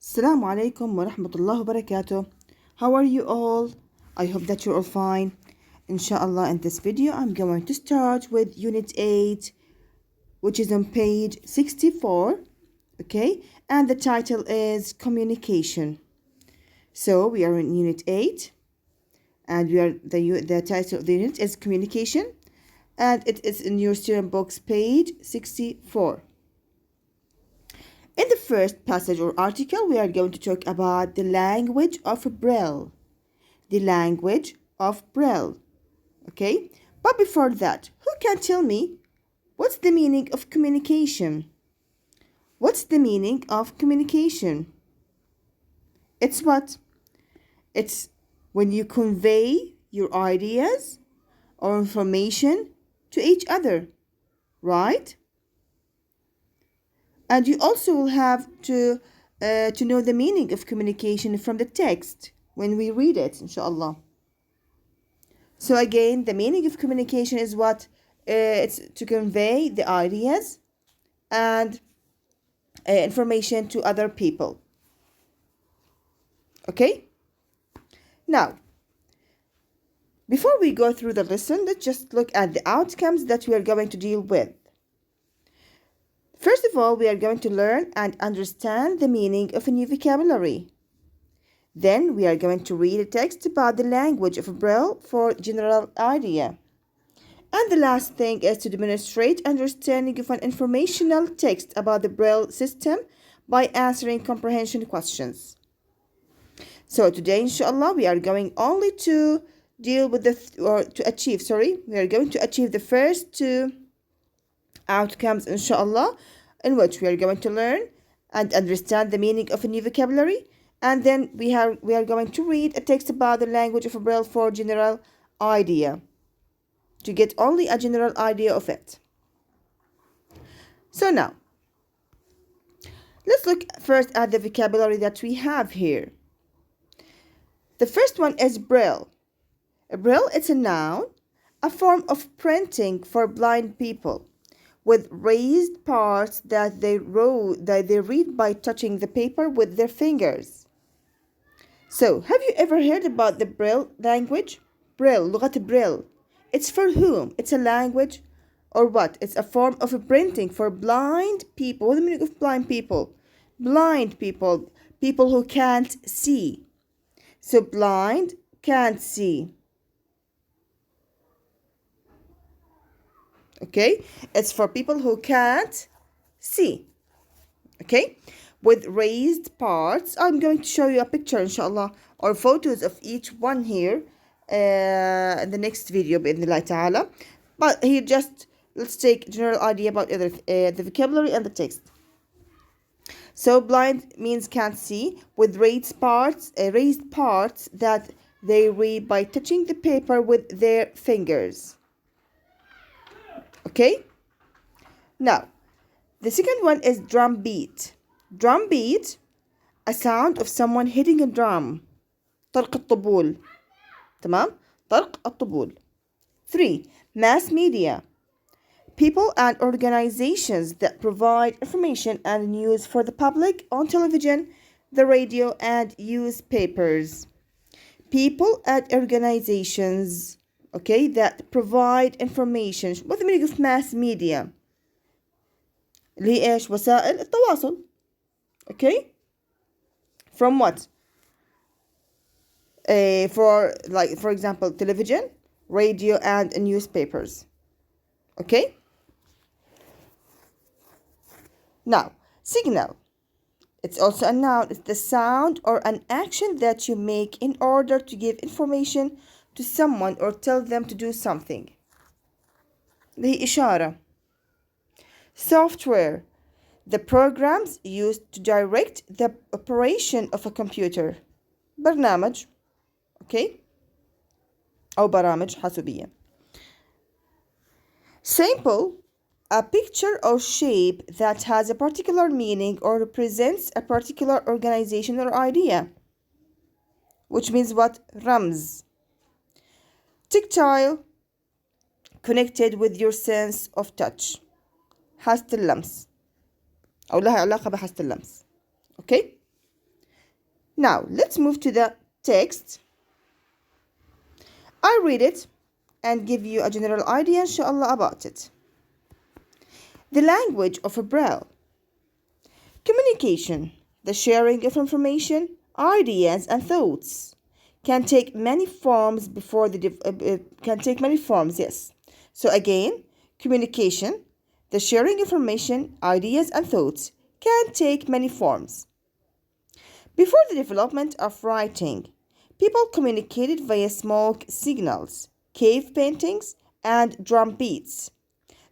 Assalamu alaikum wa rahmatullahi wa barakatuh. How are you all? I hope that you're all fine. Inshallah, in this video, I'm going to start with Unit 8, which is on page 64. Okay, and the title is Communication. So we are in Unit 8, and the title of the unit is Communication, and it is in your student books, page 64. In the first passage or article, we are going to talk about the language of Braille. The language of Braille. Okay? But before that, who can tell me what's the meaning of communication? What's the meaning of communication? It's what? It's when you convey your ideas or information to each other, right? And you also will have to know the meaning of communication from the text when we read it, inshallah. So again, the meaning of communication is what? It's to convey the ideas and information to other people. Okay? Now, before we go through the lesson, let's just look at the outcomes that we are going to deal with. First of all, we are going to learn and understand the meaning of a new vocabulary. Then we are going to read a text about the language of Braille for general idea. And the last thing is to demonstrate understanding of an informational text about the Braille system by answering comprehension questions. So today, inshallah, we are going only to deal with we are going to achieve the first two outcomes, inshallah, in which we are going to learn and understand the meaning of a new vocabulary, and then we are going to read a text about the language of Braille for general idea, to get only a general idea of it. So now, let's look first at the vocabulary that we have here. The first one is Braille. Braille is a noun, a form of printing for blind people, with raised parts that they read by touching the paper with their fingers. So, have you ever heard about the Braille language? Braille, لغة Braille. It's for whom? It's a language or what? It's a form of printing for blind people. What's the meaning of blind people? Blind people, people who can't see. So, blind, can't see. Okay, it's for people who can't see. Okay, with raised parts. I'm going to show you a picture, inshallah, or photos of each one here in the next video, bi'idhnillah ta'ala. But here, just let's take a general idea about the vocabulary and the text. So blind means can't see, with raised parts that they read by touching the paper with their fingers. Okay, now the second one is drum beat. Drum beat, a sound of someone hitting a drum. طرق الطبول. تمام؟ طرق الطبول. 3. Mass media, people and organizations that provide information and news for the public on television, the radio, and newspapers. People and organizations, okay, that provide information. What's the meaning of mass media? اللي هي ايش؟ وسائل التواصل. Okay? From what? For example, television, radio, and newspapers. Okay? Now, signal. It's also a noun. It's the sound or an action that you make in order to give information to someone or tell them to do something. The إشارة. Software, the programs used to direct the operation of a computer. برنامج. Okay? أو برامج حاسوبية. Sample, a picture or shape that has a particular meaning or represents a particular organization or idea. Which means what? رمز. Tactile, connected with your sense of touch. حاسة اللمس أو لها علاقة بحاسة اللمس. Okay? Now, let's move to the text. I'll read it and give you a general idea, inshallah, about it. The language of Braille. Communication, the sharing of information, ideas, and thoughts can take many forms yes. So again, communication, the sharing information, ideas, and thoughts can take many forms. Before the development of writing, people communicated via smoke signals, cave paintings, and drum beats.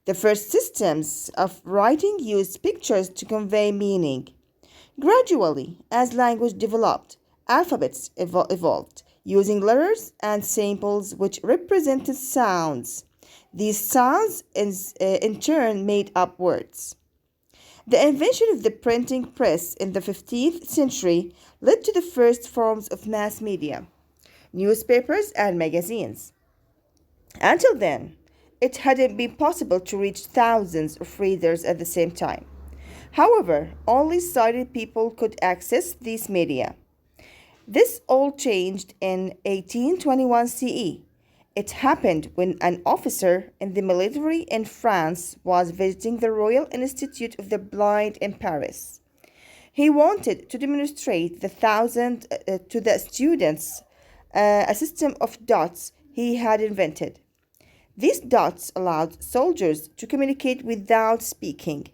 The first systems of writing used pictures to convey meaning. Gradually, as language developed, alphabets evolved, using letters and symbols which represented sounds. These sounds in turn made up words. The invention of the printing press in the 15th century led to the first forms of mass media, newspapers and magazines. Until then, it hadn't been possible to reach thousands of readers at the same time. However, only sighted people could access these media. This all changed in 1821 CE. It happened when an officer in the military in France was visiting the Royal Institute of the Blind in Paris. He wanted to demonstrate to the students a system of dots he had invented. These dots allowed soldiers to communicate without speaking.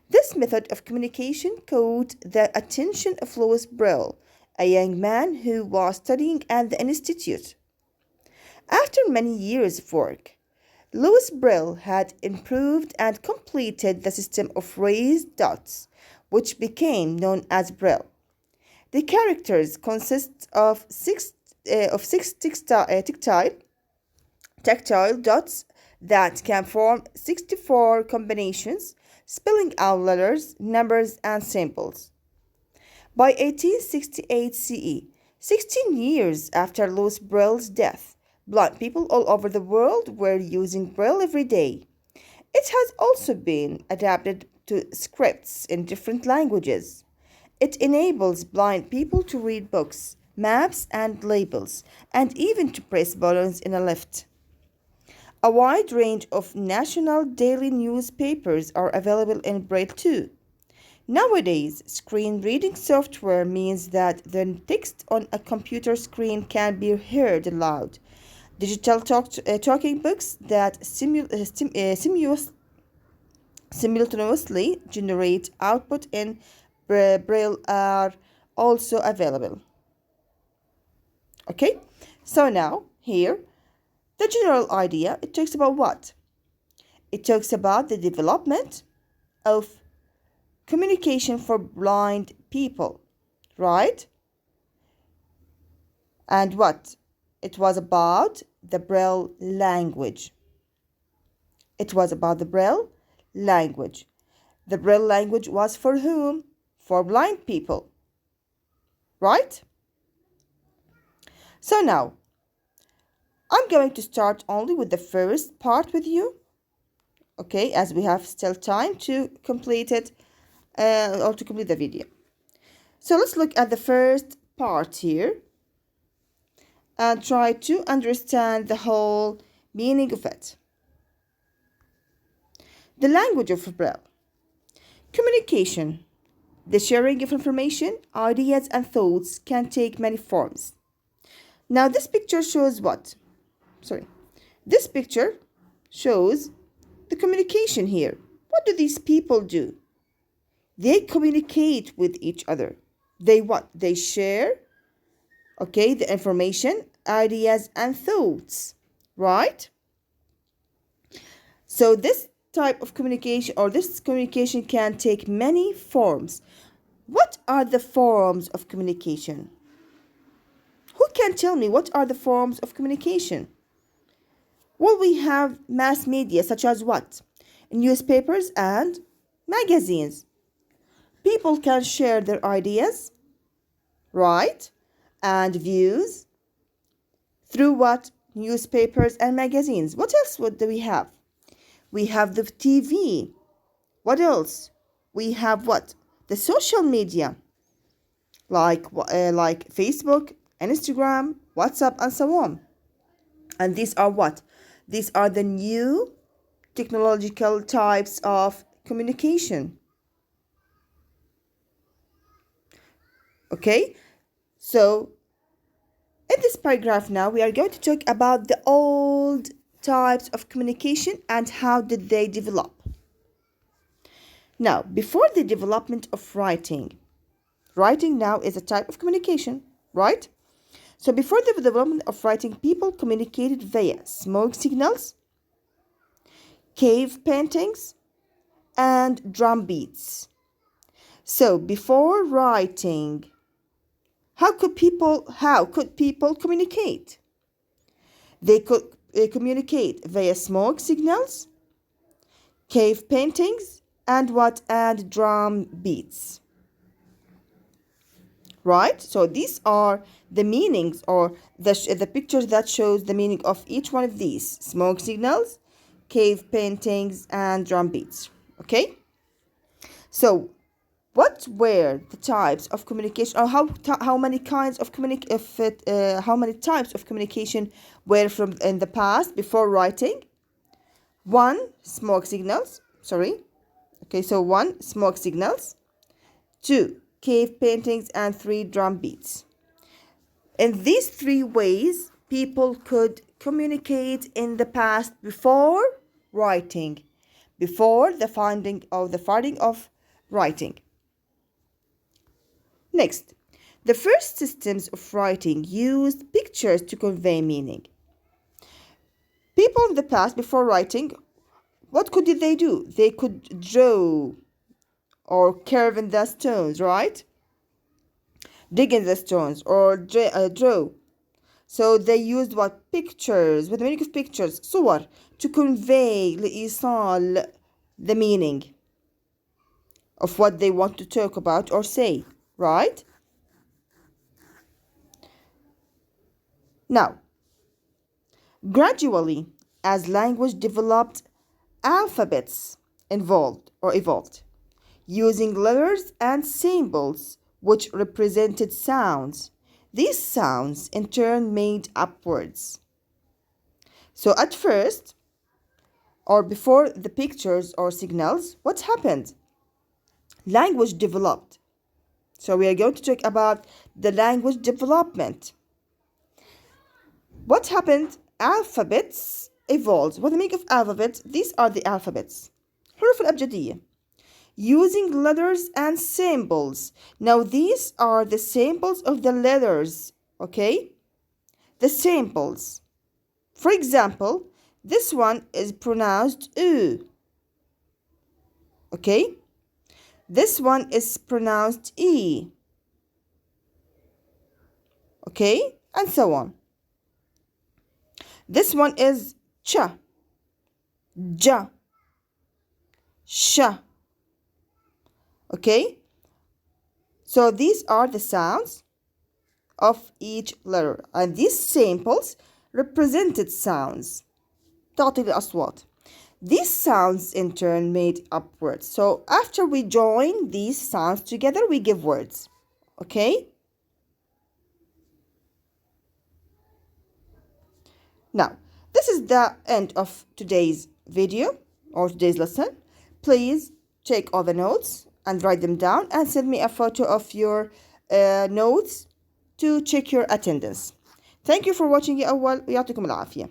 This method of communication caught the attention of Louis Braille, a young man who was studying at the institute. After many years of work, Louis Braille had improved and completed the system of raised dots, which became known as Braille. The characters consist of six tactile dots that can form 64 combinations, spelling out letters, numbers, and symbols. By 1868 CE, 16 years after Louis Braille's death, blind people all over the world were using Braille every day. It has also been adapted to scripts in different languages. It enables blind people to read books, maps, and labels, and even to press buttons in a lift. A wide range of national daily newspapers are available in Braille too. Nowadays, screen reading software means that the text on a computer screen can be heard aloud. Digital talking books that simultaneously generate output in Braille are also available. Okay, so now here, the general idea, it talks about what? It talks about the development of communication for blind people, right? And what? It was about the Braille language. It was about the Braille language. The Braille language was for whom? For blind people, right? So now, I'm going to start only with the first part with you, okay, as we have still time to complete it or to complete the video. So let's look at the first part here and try to understand the whole meaning of it. The language of Braille. Communication. The sharing of information, ideas, and thoughts can take many forms. Now this picture shows what? This picture shows the communication here. What do these people do? They communicate with each other. They what? They share, okay, the information, ideas, and thoughts, right? So this type of communication or this communication can take many forms. What are the forms of communication? Who can tell me what are the forms of communication? Well, we have mass media such as what? Newspapers and magazines. People can share their ideas, right? And views through what? Newspapers and magazines. What else do we have? We have the TV. What else? We have what? The social media. like Facebook, Instagram, WhatsApp, and so on. And these are what? These are the new technological types of communication. Okay, so in this paragraph now, we are going to talk about the old types of communication and how did they develop. Now, before the development of writing now is a type of communication, right? So before the development of writing, people communicated via smoke signals, cave paintings, and drum beats. So before writing, how could people communicate? They could communicate via smoke signals, cave paintings, and drum beats. Right? So these are the meanings or the pictures that shows the meaning of each one of these: smoke signals, cave paintings, and drum beats. Okay? So what were the types of communication, or how many types of communication were from in the past before writing? 1, smoke signals. Okay, so 1, smoke signals. 2, cave paintings, and 3, drum beats. In these 3 ways, people could communicate in the past before writing, before the finding of writing. Next, the first systems of writing used pictures to convey meaning. People in the past, before writing, what could they do? They could draw or carve in the stones, right? Dig in the stones or draw. So they used what? Pictures, with the meaning of pictures, صور, to convey لإيصال the meaning of what they want to talk about or say, right? Now, gradually, as language developed, alphabets evolved, using letters and symbols which represented sounds. These sounds in turn made upwards. So at first, or before the pictures or signals, what happened? Language developed. So we are going to talk about the language development. What happened? Alphabets evolved. What the meaning of alphabet? These are the alphabets. حروف الأبجدية. Using letters and symbols. Now these are the symbols of the letters, okay? The symbols. For example, this one is pronounced U, okay? This one is pronounced E, okay? And so on. This one is Ch, J, Sh. Okay, so these are the sounds of each letter, and these samples represented sounds. تعطي الأصوات. These sounds in turn made up words. So after we join these sounds together, we give words. Okay? Now, this is the end of today's video or today's lesson. Please take all the notes and write them down and send me a photo of your notes to check your attendance. Thank you for watching. يا أول ويعطيكم العافية.